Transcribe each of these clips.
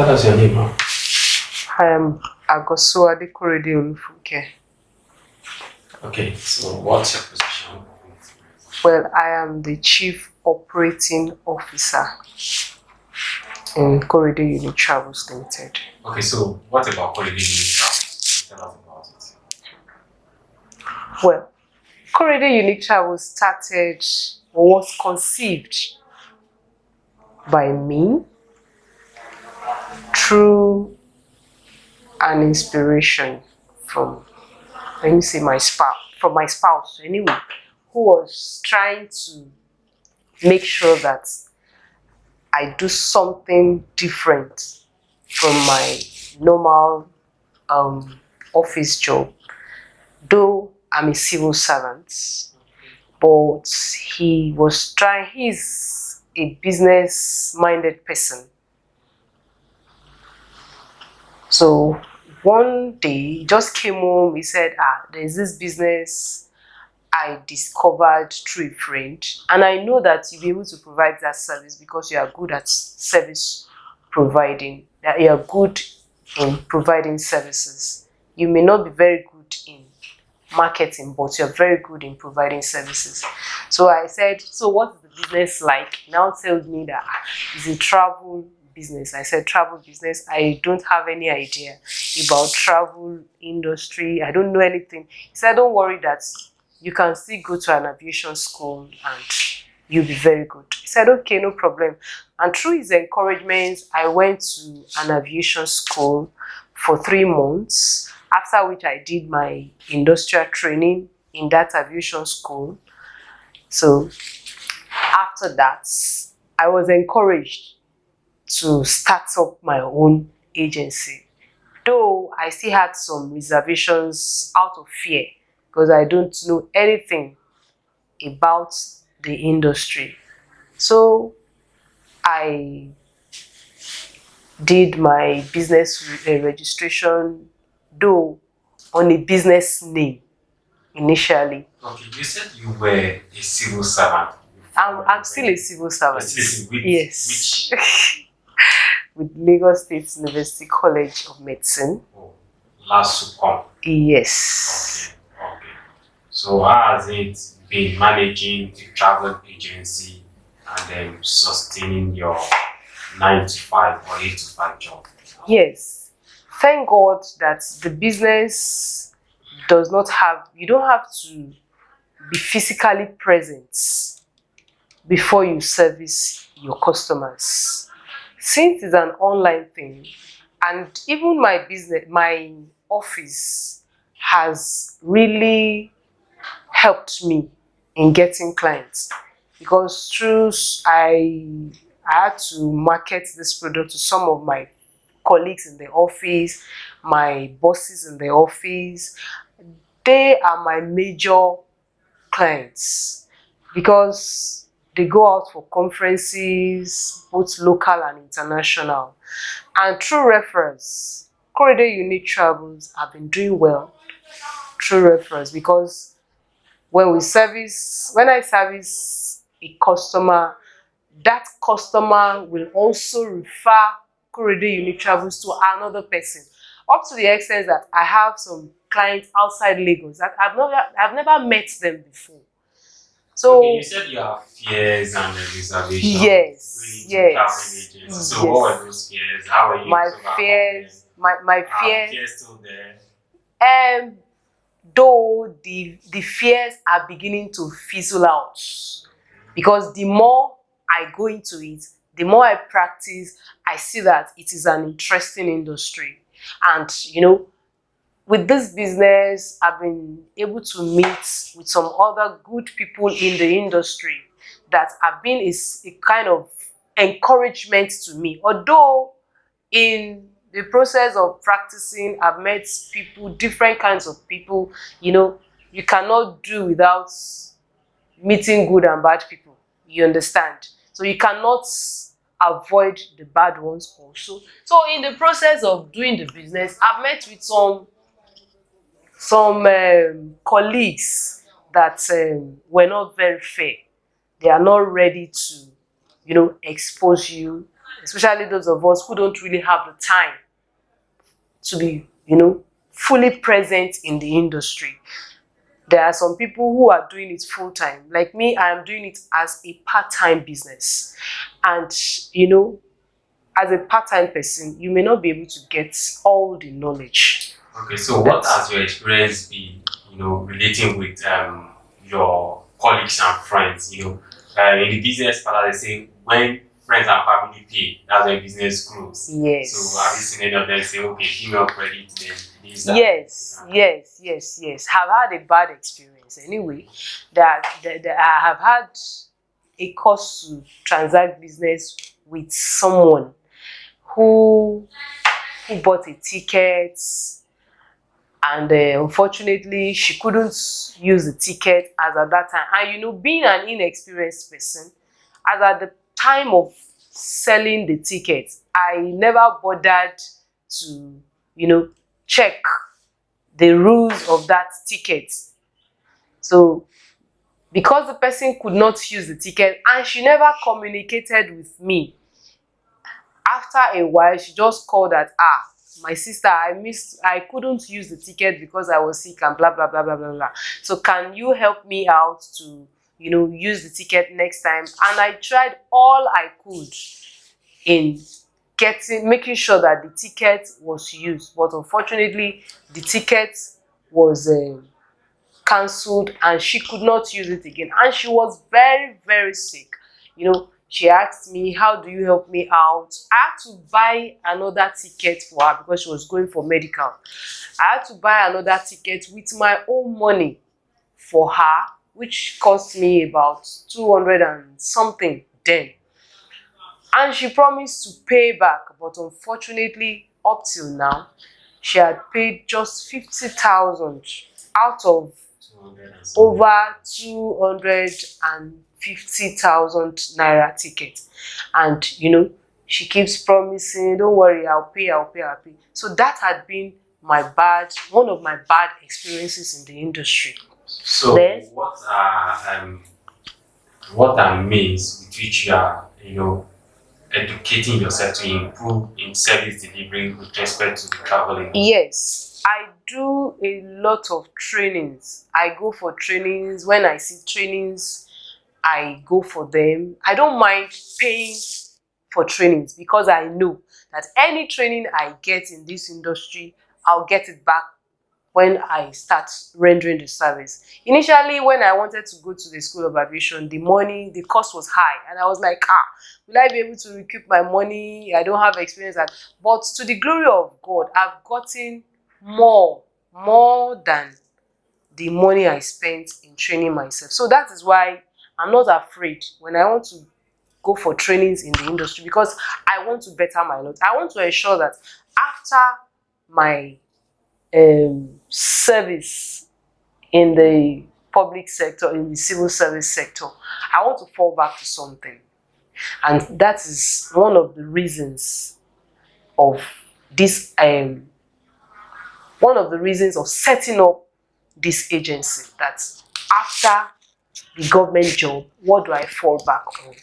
Tell us your name, ma'am. I am Agoswade Korede. Okay, so what's your position? Well, I am the Chief Operating Officer in Korede Unit Travels Limited. Okay, so what about Korede Unit Travels? Tell us about it. Well, Korede Unit Travels started or was conceived by me through an inspiration from, let me say, my spouse anyway, who was trying to make sure that I do something different from my normal office job. Though I'm a civil servant, but he's a business-minded person. So one day he just came home, he said, there's this business I discovered through a friend, and I know that you'll be able to provide that service because you are good at service providing, that you are good in providing services. You may not be very good in marketing, but you're very good in providing services. So I said, so what is the business like? Now told me that it's a travel business. I said, travel business? I don't have any idea about travel industry. I don't know anything. He said, don't worry, that you can still go to an aviation school and you'll be very good. He said, okay, no problem. And through his encouragement, I went to an aviation school for 3 months, after which I did my industrial training in that aviation school. So after that, I was encouraged to start up my own agency. Though I still had some reservations out of fear, because I don't know anything about the industry. So I did my business registration, though on a business name initially. Okay, you said you were a civil servant. I'm still a civil servant. Yes. Which? With Lagos State University College of Medicine. Oh, last Supcom. Yes. Okay. So how has it been managing a travel agency and then sustaining your 9 to 5 or 8 to 5 job? Yes. Thank God that the business does not have, you don't have to be physically present before you service your customers. Since it's an online thing, and even my business, my office has really helped me in getting clients, because through I had to market this product to some of my colleagues in the office, my bosses in the office. They are my major clients because they go out for conferences, both local and international. And through reference, Korede Unit Travels have been doing well through reference, because when I service a customer, that customer will also refer Korede Unit Travels to another person. Up to the extent that I have some clients outside Lagos that I've never met them before. So okay, you said you have fears and reservations. Yes. So what were those fears? How were you? My fears. Are the fears still there? Though the fears are beginning to fizzle out, because the more I go into it, the more I practice, I see that it is an interesting industry. And with this business, I've been able to meet with some other good people in the industry that have been a kind of encouragement to me. Although in the process of practicing, I've met people, different kinds of people. You cannot do without meeting good and bad people. You understand? So you cannot avoid the bad ones also. So in the process of doing the business, I've met with some colleagues that were not very fair. They are not ready to, expose you especially those of us who don't really have the time to be, fully present in the industry. There are some people who are doing it full time. Like me, I am doing it as a part-time business. And, as a part-time person, you may not be able to get all the knowledge. Okay, so what has your experience been, relating with your colleagues and friends? In the business part, they say when friends and family pay, that's when business grows. Yes. So have you seen any of them say, okay, give me your credit, then this, that? Yes. Have had a bad experience anyway. That I have had a course to transact business with someone who bought a ticket, and unfortunately she couldn't use the ticket as at that time. And being an inexperienced person, as at the time of selling the ticket, I never bothered to check the rules of that ticket. So because the person could not use the ticket and she never communicated with me, after a while she just called that, my sister, I couldn't use the ticket because I was sick and blah blah blah blah blah blah. So can you help me out to use the ticket next time? And I tried all I could in making sure that the ticket was used, but unfortunately the ticket was cancelled and she could not use it again, and she was very, very sick. She asked me, how do you help me out? I had to buy another ticket for her because she was going for medical. I had to buy another ticket with my own money for her, which cost me about 200 and something then. And she promised to pay back, but unfortunately, up till now, she had paid just 50,000 out of over 250,000 naira ticket. And she keeps promising, don't worry, I'll pay. So that had been one of my bad experiences in the industry. So what are means with which you are educating yourself to improve in service delivery with respect to the traveling? Yes, I do a lot of trainings. I go for trainings. When I see trainings, I go for them. I don't mind paying for trainings because I know that any training I get in this industry, I'll get it back when I start rendering the service. Initially, when I wanted to go to the School of Aviation, the cost was high. And I was like, will I be able to recoup my money? I don't have experience. But to the glory of God, I've gotten more than the money I spent in training myself. So that is why I'm not afraid when I want to go for trainings in the industry, because I want to better my lot. I want to ensure that after my service in the public sector, in the civil service sector, I want to fall back to something. And that is one of the reasons of this, one of the reasons of setting up this agency, that after the government job, what do I fall back on?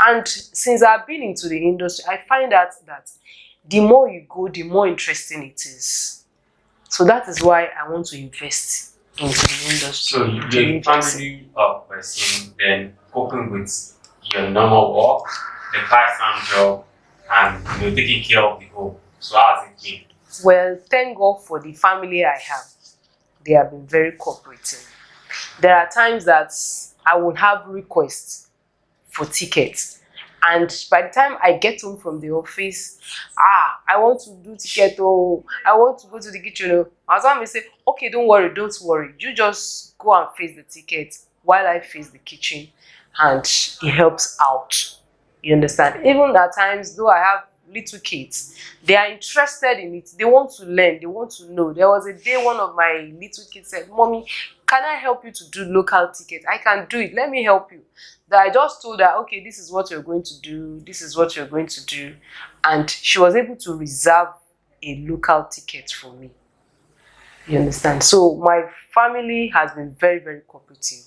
And since I've been into the industry, I find out that the more you go, the more interesting it is. So that is why I want to invest into the industry. So you're family person, then coping with your normal work, the part-time job, and taking care of the home. So how has it been? Well, thank God for the family I have. They have been very cooperative. There are times that I will have requests for tickets, and by the time I get home from the office, I want to do ticket, I want to go to the kitchen. My husband may say, okay, don't worry, you just go and face the ticket while I face the kitchen, and it helps out. You understand? Even at times, though I have little kids, they are interested in it. They want to learn, they want to know. There was a day one of my little kids said, Mommy, can I help you to do local tickets? I can do it, let me help you. That I just told her, okay, this is what you're going to do, this is what you're going to do. And she was able to reserve a local ticket for me. You understand? So my family has been very, very cooperative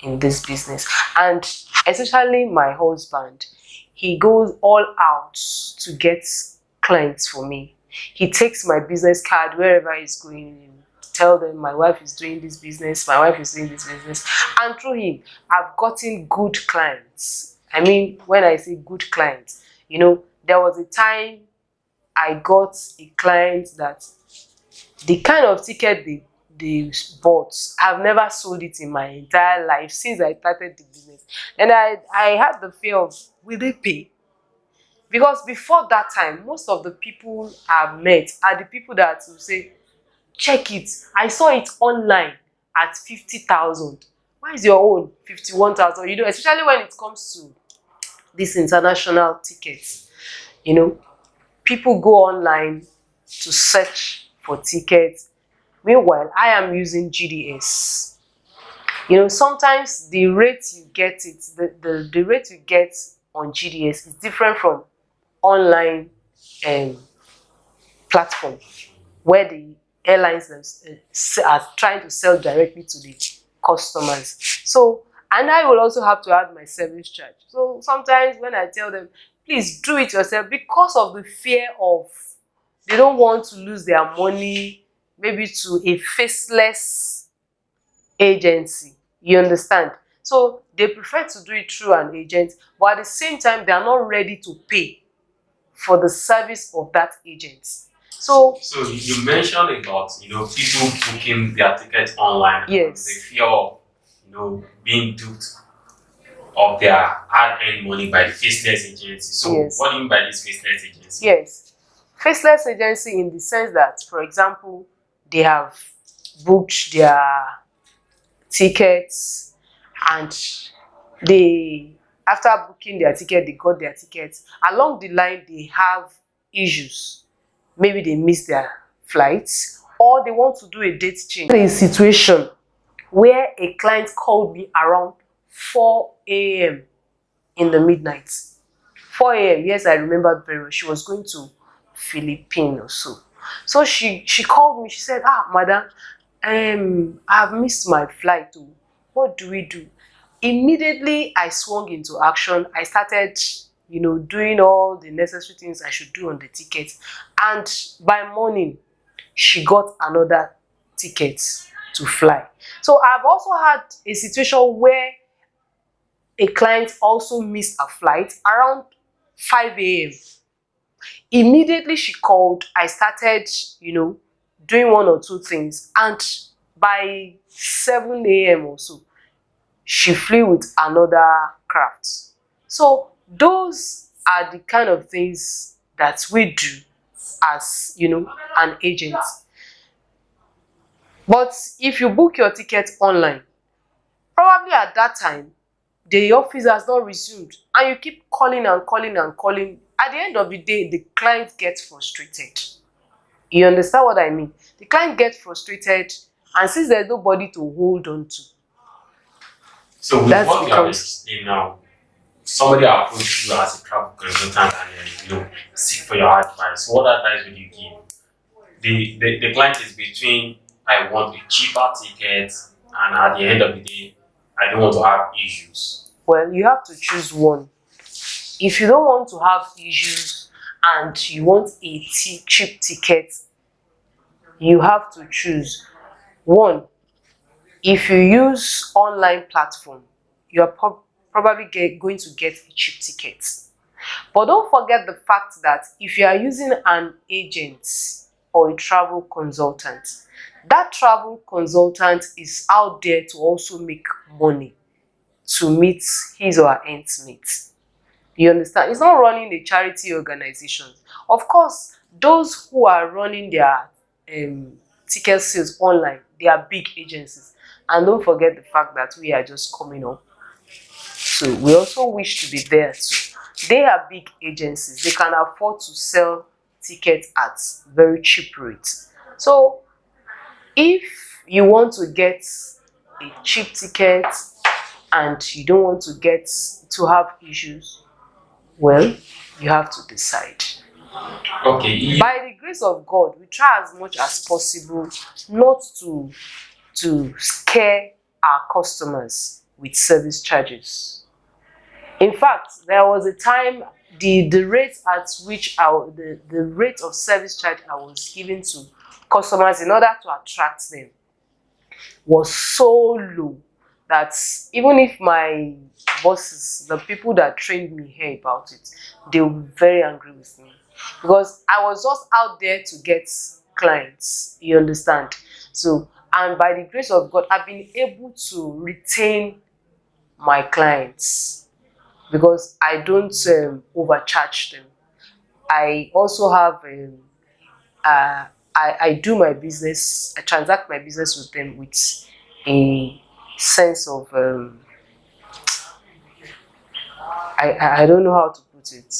in this business. And especially my husband, he goes all out to get clients for me. He takes my business card wherever he's going. Tell them my wife is doing this business, my wife is doing this business. And through him, I've gotten good clients. I mean, when I say good clients, there was a time I got a client that the kind of ticket they bought, I've never sold it in my entire life since I started the business. And I had the fear of, will they pay? Because before that time, most of the people I've met are the people that will say, check it. I saw it online at 50,000. Why is your own 51,000? Especially when it comes to these international tickets. People go online to search for tickets. Meanwhile, I am using GDS. Sometimes the rate you get the rate you get on GDS is different from online platform where the airlines are trying to sell directly to the customers. So, and I will also have to add my service charge. So sometimes when I tell them, please do it yourself, because of the fear of they don't want to lose their money maybe to a faceless agency. You understand? So they prefer to do it through an agent, but at the same time, they are not ready to pay for the service of that agent. So you mentioned about people booking their tickets online. Yes. The fear of being duped of their hard-earned money by faceless agency. So Yes. what do you mean by this faceless agency? Yes, faceless agency in the sense that, for example, they have booked their tickets and after booking their ticket, they got their tickets. Along the line, they have issues. Maybe they miss their flights or they want to do a date change. There is a situation where a client called me around 4 a.m. in the midnight. 4 a.m. Yes, I remember very well. She was going to Philippines or so. So she called me. She said, madam, I've missed my flight. What do we do? Immediately, I swung into action. I started, doing all the necessary things I should do on the ticket. And by morning, she got another ticket to fly. So I've also had a situation where a client also missed a flight around 5 a.m. Immediately she called, I started, doing one or two things. And by 7 a.m. or so, she flew with another craft. So those are the kind of things that we do as, an agent. But if you book your ticket online, probably at that time, the office has not resumed and you keep calling and calling and calling. At the end of the day, the client gets frustrated. You understand what I mean? The client gets frustrated, and since there's nobody to hold on to. So with what you have explained now, somebody approached you as a travel consultant and seek for your advice. What advice would you give? The client is between, I want a cheaper ticket, and at the end of the day, I don't want to have issues. Well, you have to choose one. If you don't want to have issues and you want a cheap ticket, you have to choose one. If you use online platform, you are probably going to get a cheap ticket. But don't forget the fact that if you are using an agent or a travel consultant, that travel consultant is out there to also make money to meet his or her ends meet. You understand? It's not running a charity organization. Of course, those who are running their ticket sales online, they are big agencies. And don't forget the fact that we are just coming up. So we also wish to be there too. They are big agencies. They can afford to sell tickets at very cheap rates. So if you want to get a cheap ticket and you don't want to have issues, well, you have to decide. Okay. By the grace of God, we try as much as possible not to scare our customers with service charges. In fact, there was a time the rate at which the rate of service charge I was giving to customers in order to attract them was so low that even if my bosses, the people that trained me, hear about it, they will be very angry with me because I was just out there to get clients. You understand? So, and by the grace of God, I've been able to retain my clients because I don't overcharge them. I also have uh, I do my business, I transact my business with them with a sense of I don't know how to put it,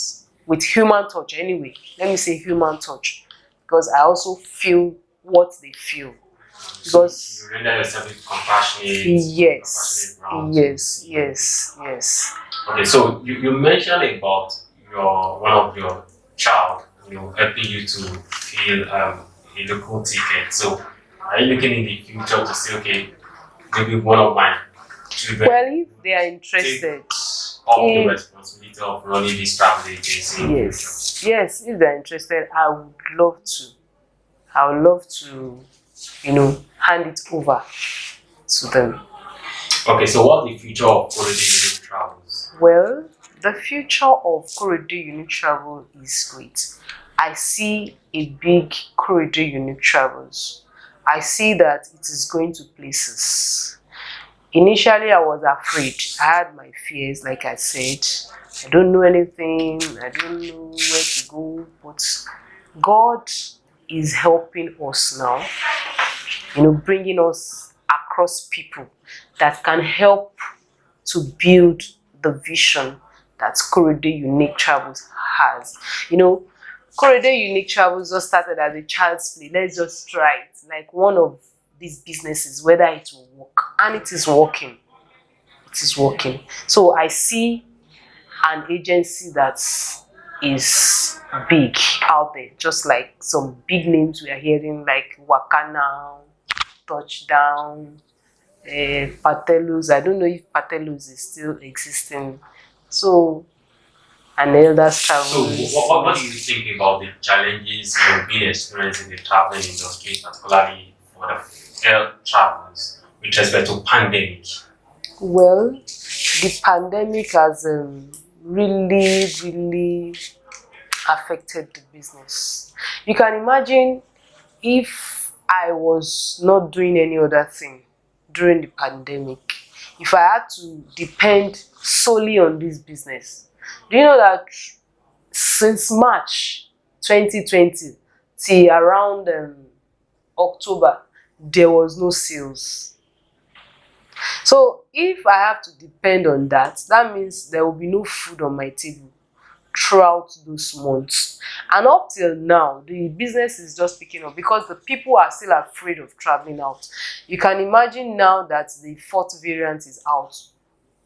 with human touch anyway. Let me say human touch because I also feel what they feel. So Because you render yourself with compassionate, yes, compassionate grounds. yes. Okay, so you mentioned about your one of your child, helping you to fill a local ticket. So are you looking in the future to say, okay, maybe one of my children Well, if they are take interested, up the if responsibility of running this travel agency in the future? yes, if they're interested, I would love to. I would love to, hand it over to them. Okay, so what's the future of Korede Unique Travels? Well, the future of Korede Unique Travel is great. I see a big Korede Unique Travels. I see that it is going to places. Initially, I was afraid. I had my fears, like I said. I don't know anything. I don't know where to go. But God is helping us now, bringing us across people that can help to build the vision that Korede Unique Travels has. Korede Unique Travels just started as a child's play. Let's just try it. Like one of these businesses, whether it will work. And it is working. It is working. So I see an agency that is big out there, just like some big names we are hearing, like Wakana, Touchdown, Patelus. I don't know if Patelus is still existing. So, and Elders So Travels. what do you think about the challenges you've been experiencing in the traveling industry, particularly for the air travels with respect to pandemic? Well, the pandemic has really affected the business. You can imagine if I was not doing any other thing during the pandemic, if I had to depend solely on this business. Do you know that since March 2020 till around October, there was no sales? So if I have to depend on that, that means there will be no food on my table throughout those months. And up till now, the business is just picking up because the people are still afraid of traveling out. You can imagine now that the fourth variant is out,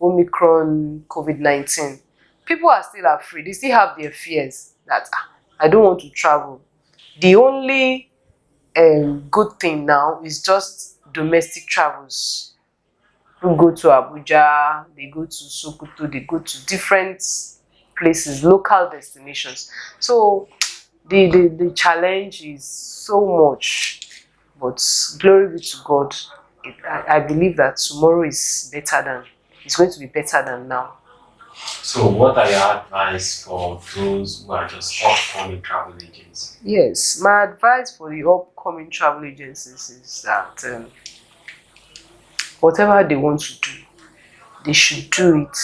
Omicron, COVID-19. People are still afraid. They still have their fears that I don't want to travel. The only good thing now is just domestic travels. People go to Abuja, they go to Sokoto, they go to different places, local destinations. So the challenge is so much, but glory be to God. I believe that tomorrow is better than, it's going to be better than now. So what are your advice for those who are just upcoming travel agents? Yes, my advice for the upcoming travel agencies is that whatever they want to do, they should do it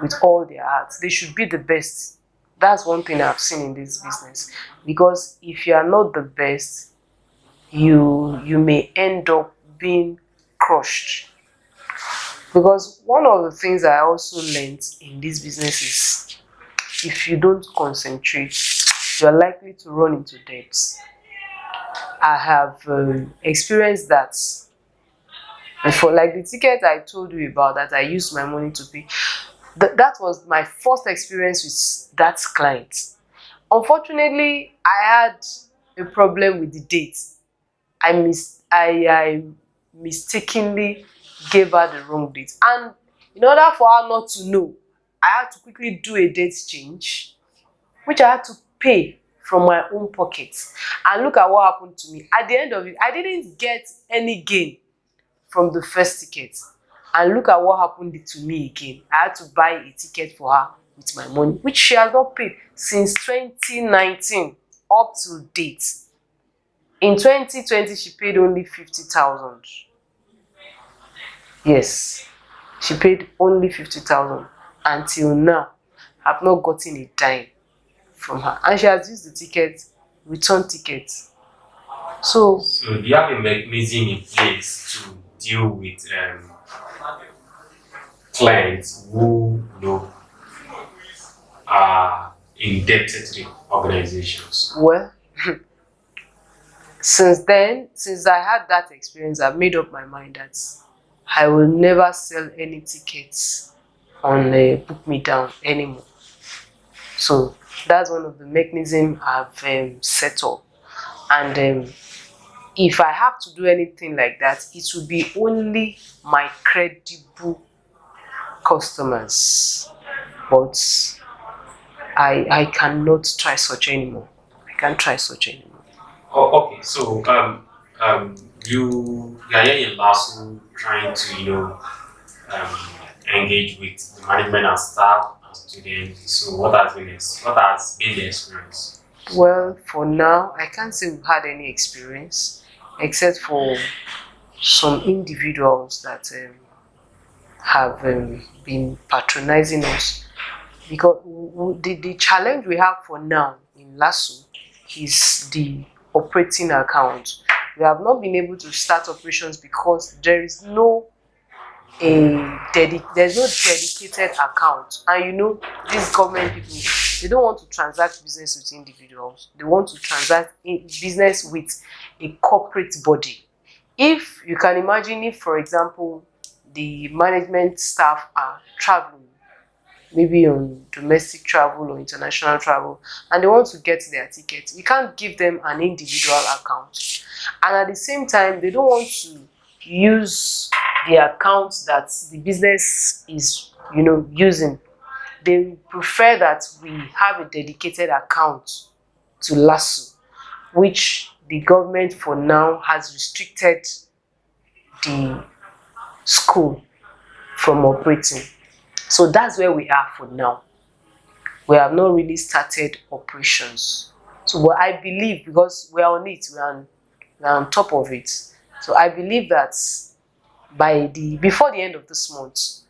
with all their hearts. They should be the best. That's one thing I've seen in this business. Because if you are not the best, you may end up being crushed. Because one of the things I also learned in this business is if you don't concentrate, you are likely to run into debts. I have experienced that. And for like the ticket I told you about that I used my money to pay, that was my first experience with that client. Unfortunately, I had a problem with the date. I mistakenly gave her the wrong date, and in order for her not to know, I had to quickly do a date change, which I had to pay from my own pocket. And look at what happened to me. At the end of it, I didn't get any gain from the first ticket. And look at what happened to me again. I had to buy a ticket for her with my money, which she has not paid since 2019 up to date. In 2020, she paid only 50,000. Yes, she paid only 50,000. Until now, I've not gotten a dime from her. And she has used the ticket, return tickets. So do you have a mechanism in place to deal with clients who are indebted to the organizations? well, since I had that experience, I've made up my mind that I will never sell any tickets on Book Me Down anymore. So that's one of the mechanisms I've set up. And if I have to do anything like that, it will be only my credible customers. But I cannot try such anymore. I can't try such anymore. Oh, okay. So you are here in Lasso trying to engage with the management and staff and students. So what has been the experience? Well, for now, I can't say we've had any experience, except for some individuals that have been patronizing us. Because the challenge we have for now in Lasso is the operating account. We have not been able to start operations because there's no dedicated account. And these government people, they don't want to transact business with individuals. They want to transact business with a corporate body. If you can imagine, if for example the management staff are traveling, maybe on domestic travel or international travel, and they want to get their tickets, you can't give them an individual account. And at the same time, they don't want to use the account that the business is using. They prefer that we have a dedicated account to Lasso, which the government for now has restricted the school from operating. So that's where we are for now. We have not really started operations. So what I believe, because we are on it, we are on top of it. So I believe that before the end of this month,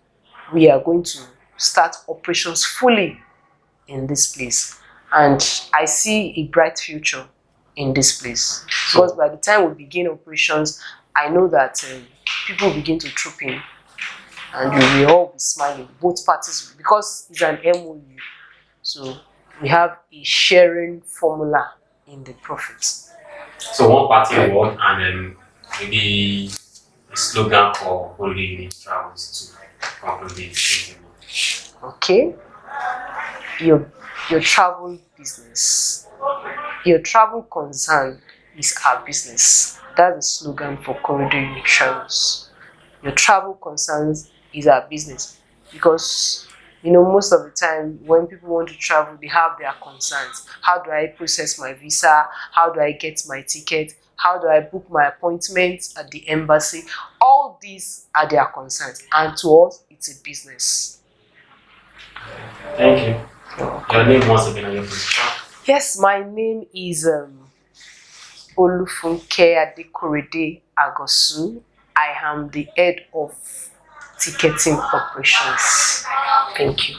we are going to start operations fully in this place. And I see a bright future in this place. Because by the time we begin operations, I know that people begin to troop in. And we will all be smiling, both parties, because it's an MOU. So we have a sharing formula in the profits. So one party word and then maybe a slogan for Korede travels to conclude this interview. Okay, your travel business, your travel concern is our business. That's the slogan for Korede Travels. Your travel concerns is our business, because most of the time when people want to travel, they have their concerns. How do I process my visa? How do I get my ticket? How do I book my appointments at the embassy? All these are their concerns, and to us, it's a business. Thank you. Your name once again and your position? Yes, my name is Olufunke Adekorede Agosu. I am the head of ticketing operations. Thank you.